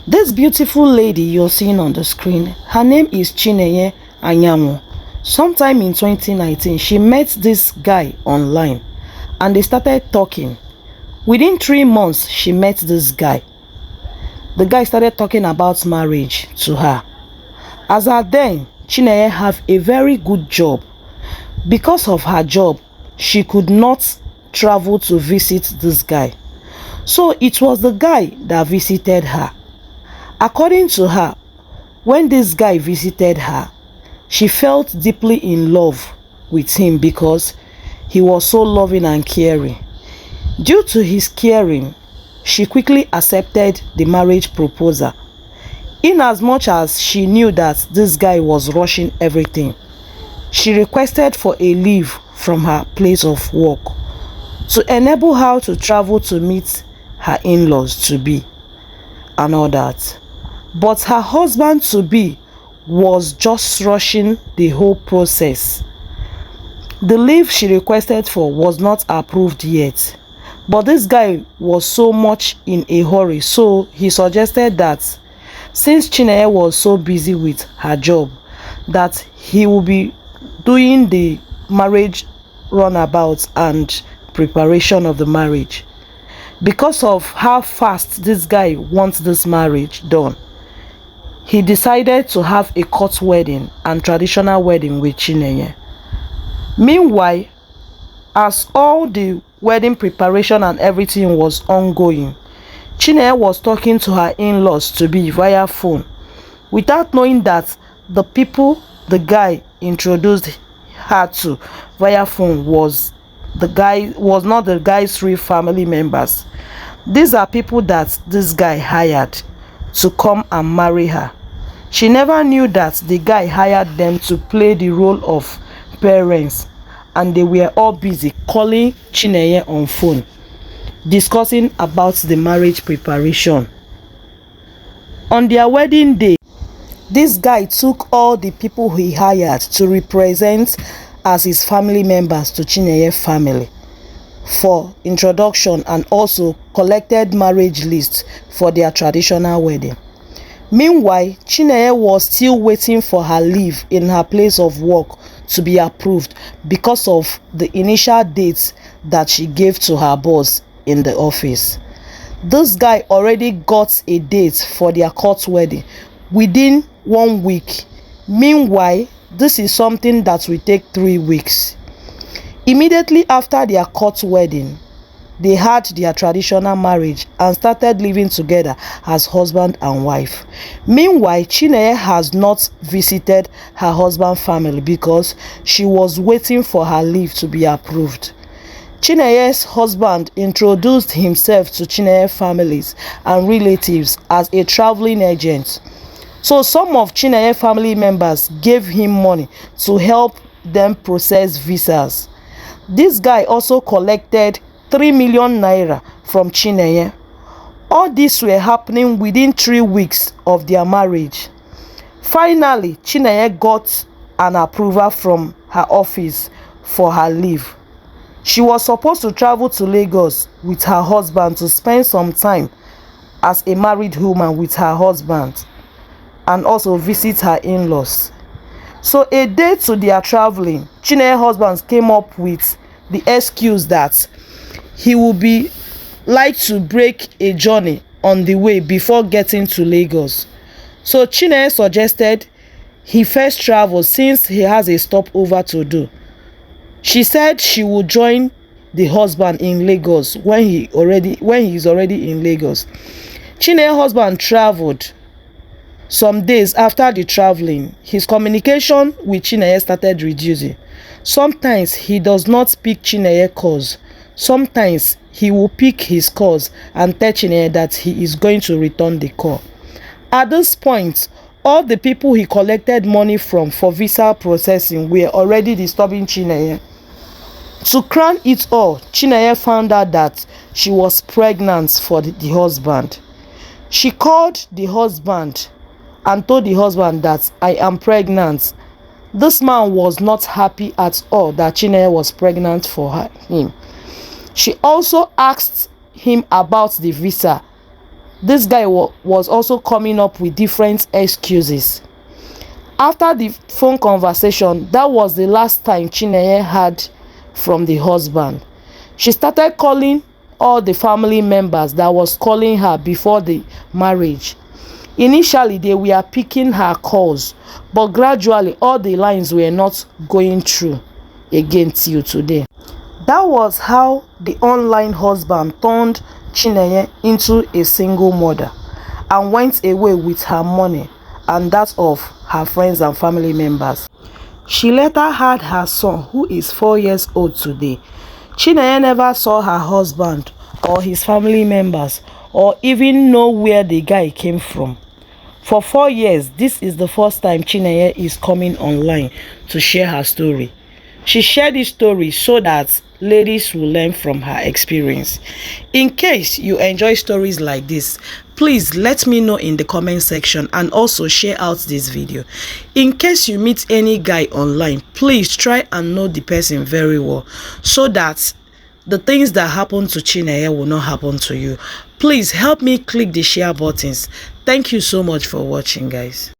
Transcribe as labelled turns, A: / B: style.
A: This beautiful lady you're seeing on the screen, her name is Chineye Anyanwu. Sometime in 2019, she met this guy online and they started talking. Within 3 months, she met this guy. The guy started talking about marriage to her. As at then, Chineye have a very good job. Because of her job, she could not travel to visit this guy. So it was the guy that visited her. According to her, when this guy visited her, she felt deeply in love with him because he was so loving and caring. Due to his caring, she quickly accepted the marriage proposal. Inasmuch as she knew that this guy was rushing everything, she requested for a leave from her place of work to enable her to travel to meet her in-laws to be and all that. But her husband to be was just rushing the whole process. The leave she requested for was not approved yet. But this guy was so much in a hurry, so he suggested that since Chineye was so busy with her job, that he will be doing the marriage runabout and preparation of the marriage. Because of how fast this guy wants this marriage done, he decided to have a court wedding and traditional wedding with Chineye. Meanwhile, as all the wedding preparation and everything was ongoing, Chineye was talking to her in-laws to be via phone, without knowing that the people the guy introduced her to via phone was not the guy's real family members. These are people that this guy hired to come and marry her. She never knew that the guy hired them to play the role of parents, and they were all busy calling Chineye on phone, discussing about the marriage preparation. On their wedding day, this guy took all the people he hired to represent as his family members to Chineye family for introduction, and also collected marriage lists for their traditional wedding. Meanwhile, Chineye was still waiting for her leave in her place of work to be approved because of the initial dates that she gave to her boss in the office. This guy already got a date for their court wedding within 1 week. Meanwhile, this is something that will take 3 weeks. Immediately after their court wedding, they had their traditional marriage and started living together as husband and wife. Meanwhile, Chineye has not visited her husband's family because she was waiting for her leave to be approved. Chineye's husband introduced himself to Chineye families and relatives as a traveling agent. So some of Chineye family members gave him money to help them process visas. This guy also collected 3 million naira from Chineye. All this were happening within 3 weeks of their marriage. Finally, Chineye got an approval from her office for her leave. She was supposed to travel to Lagos with her husband to spend some time as a married woman with her husband and also visit her in-laws. So a day to their traveling, Chineye's husband came up with the excuse that he would be like to break a journey on the way before getting to Lagos. So Chineye suggested he first travel since he has a stopover to do. She said she would join the husband in Lagos when he is already in Lagos. Chineye's husband traveled. Some days after the traveling, his communication with Chineye started reducing. Sometimes he does not pick Chineye calls. Sometimes he will pick his calls and tell Chineye that he is going to return the call. At this point, all the people he collected money from for visa processing were already disturbing Chineye. To crown it all, Chineye found out that she was pregnant for the husband. She called the husband and told the husband that I am pregnant. This man was not happy at all that Chineye was pregnant him. She also asked him about the visa this guy was also coming up with different excuses. After the phone conversation, that was the last time Chineye had from the husband. She started calling all the family members that was calling her before the marriage. Initially, they were picking her calls, but gradually all the lines were not going through again till today. That was how the online husband turned Chineye into a single mother and went away with her money and that of her friends and family members. She later had her son, who is 4 years old today. Chineye never saw her husband or his family members or even know where the guy came from. For 4 years, this is the first time Chineye is coming online to share her story. She shared this story so that ladies will learn from her experience. In case you enjoy stories like this, please let me know in the comment section and also share out this video. In case you meet any guy online, please try and know the person very well so that the things that happen to Chineye will not happen to you. Please help me click the share buttons. Thank you so much for watching, guys.